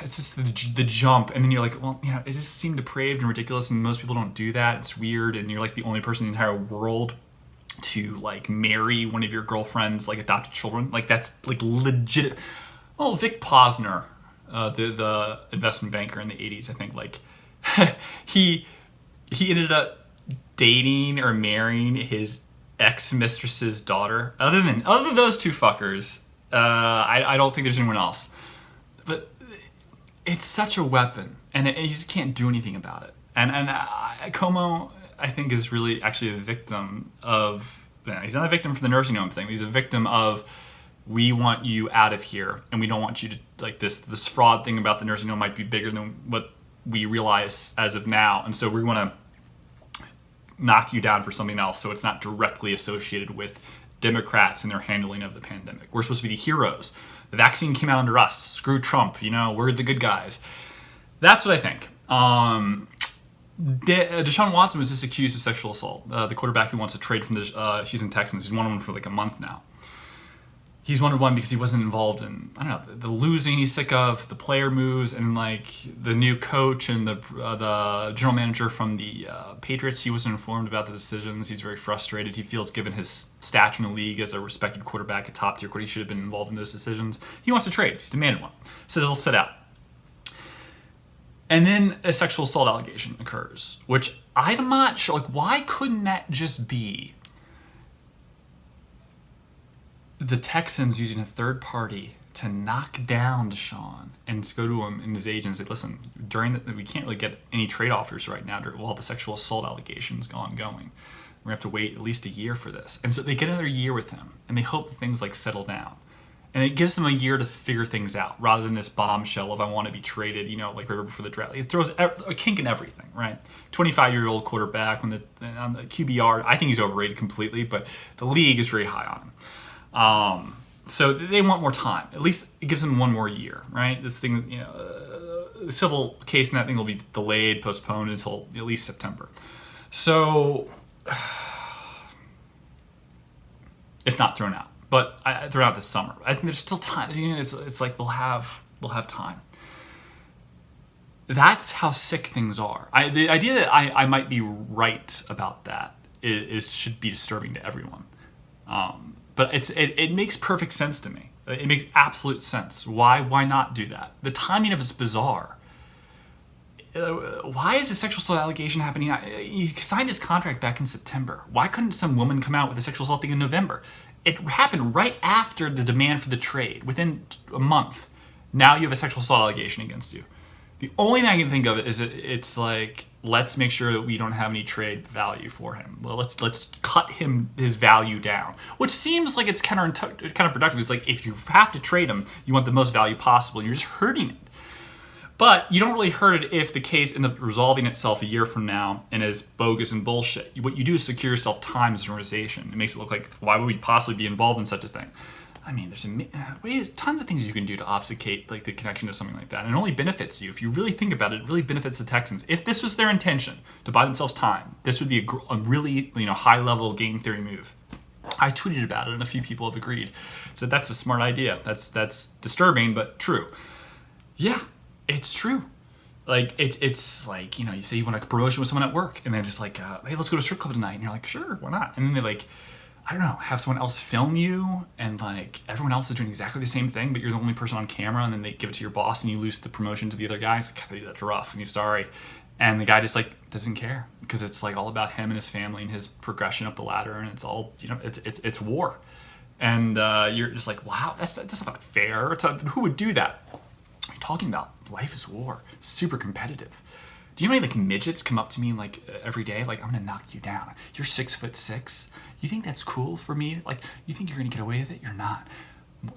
it's just the jump, and then you're like, well, it just seemed depraved and ridiculous, and most people don't do that. It's weird, and you're like the only person in the entire world to like marry one of your girlfriend's like adopted children. Like that's like legit. Oh, Vic Posner, the investment banker in the 80s, I think, like he ended up dating or marrying his ex-mistress's daughter. Other than those two fuckers, I don't think there's anyone else. But it's such a weapon, and you just can't do anything about it. And Como, I think, is really actually a victim of. He's not a victim for the nursing home thing. He's a victim of, we want you out of here, and we don't want you to, like, this fraud thing about the nursing home might be bigger than what we realize as of now, and so we want to knock you down for something else, so it's not directly associated with Democrats and their handling of the pandemic. We're supposed to be the heroes. The vaccine came out under us. Screw Trump. We're the good guys. That's what I think. Deshaun Watson was just accused of sexual assault. The quarterback who wants to trade from the Houston Texans. He's one for like a month now. He's 1-1 because he wasn't involved in, I don't know, the losing he's sick of, the player moves, and like the new coach and the general manager from the Patriots. He wasn't informed about the decisions. He's very frustrated. He feels, given his stature in the league as a respected quarterback, a top tier quarterback, he should have been involved in those decisions. He wants to trade. He's demanded one. Says he'll sit out. And then a sexual assault allegation occurs, which I'm not sure. Like, why couldn't that just be the Texans using a third party to knock down Deshaun and to go to him and his agent and say, listen, we can't really get any trade offers right now while the sexual assault allegations ongoing. We're going to have to wait at least a year for this. And so they get another year with him, and they hope that things like settle down. And it gives them a year to figure things out, rather than this bombshell of I want to be traded, like right before the draft. It throws a kink in everything, right? 25-year-old quarterback on the QBR, I think he's overrated completely, but the league is very high on him. So they want more time. At least it gives them one more year, right? This thing, the civil case in that thing will be delayed, postponed until at least September. So, if not thrown out, but thrown out this summer. I think there's still time. It's like they'll have time. That's how sick things are. The idea that I might be right about that should be disturbing to everyone. But it makes perfect sense to me. It makes absolute sense. Why not do that? The timing of it's bizarre. Why is a sexual assault allegation happening? He signed his contract back in September. Why couldn't some woman come out with a sexual assault thing in November? It happened right after the demand for the trade, within a month. Now you have a sexual assault allegation against you. The only thing I can think of is it's like, let's make sure that we don't have any trade value for him. Well, let's cut his value down, which seems like it's counterproductive. It's like, if you have to trade him, you want the most value possible, and you're just hurting it. But you don't really hurt it if the case ends up resolving itself a year from now and is bogus and bullshit. What you do is secure yourself time as an organization. It makes it look like, why would we possibly be involved in such a thing? I mean, there's tons of things you can do to obfuscate like the connection to something like that, and it only benefits you. If you really think about it, it really benefits the Texans. If this was their intention, to buy themselves time, this would be a really high-level game theory move. I tweeted about it, and a few people have agreed. So that's a smart idea. That's disturbing, but true. Yeah, it's true. Like it's like, you say you want a promotion with someone at work, and they're just like, hey, let's go to a strip club tonight, and you're like, sure, why not? And then they like, I don't know, have someone else film you, and like everyone else is doing exactly the same thing, but you're the only person on camera, and then they give it to your boss, and you lose the promotion to the other guys. Like, that's rough, and he's sorry. And the guy just like doesn't care, because it's like all about him and his family and his progression up the ladder, and it's all, it's war. And you're just like, wow, that's not fair. Who would do that? What are you talking about? Life is war. Super competitive. Do you know how many like midgets come up to me like every day? Like, I'm gonna knock you down. You're 6'6". You think that's cool for me? Like, you think you're gonna get away with it? You're not.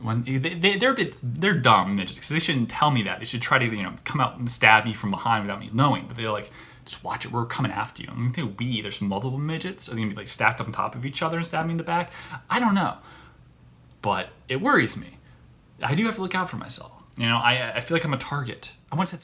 When they're dumb midgets, because they shouldn't tell me that. They should try to come out and stab me from behind without me knowing. But they're like, just watch it. We're coming after you. I think there's multiple midgets. Are they gonna be like stacked up on top of each other and stab me in the back? I don't know. But it worries me. I do have to look out for myself. I feel like I'm a target. I once had someone